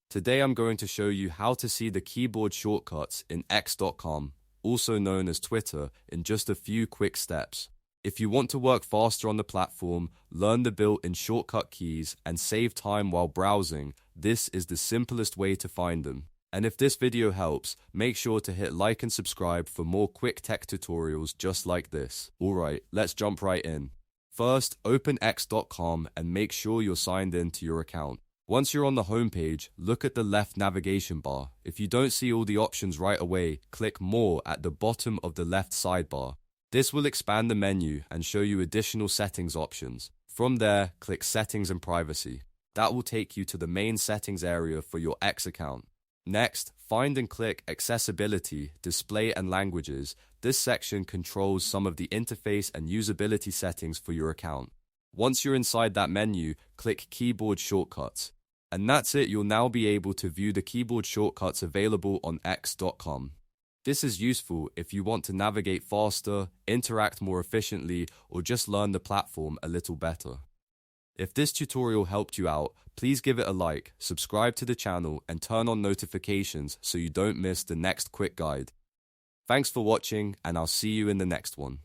Today I'm going to show you how to see the keyboard shortcuts in X.com, also known as Twitter, in just a few quick steps. If you want to work faster on the platform, learn the built-in shortcut keys, and save time while browsing, this is the simplest way to find them. And if this video helps, make sure to hit like and subscribe for more quick tech tutorials just like this. Alright, let's jump right in. First, open X.com and make sure you're signed in to your account. Once you're on the homepage, look at the left navigation bar. If you don't see all the options right away, click More at the bottom of the left sidebar. This will expand the menu and show you additional settings options. From there, click Settings and Privacy. That will take you to the main settings area for your X account. Next, find and click Accessibility, Display and Languages. This section controls some of the interface and usability settings for your account. Once you're inside that menu, click Keyboard Shortcuts. And that's it, you'll now be able to view the keyboard shortcuts available on X.com. This is useful if you want to navigate faster, interact more efficiently, or just learn the platform a little better. If this tutorial helped you out, please give it a like, subscribe to the channel, and turn on notifications so you don't miss the next quick guide. Thanks for watching, and I'll see you in the next one.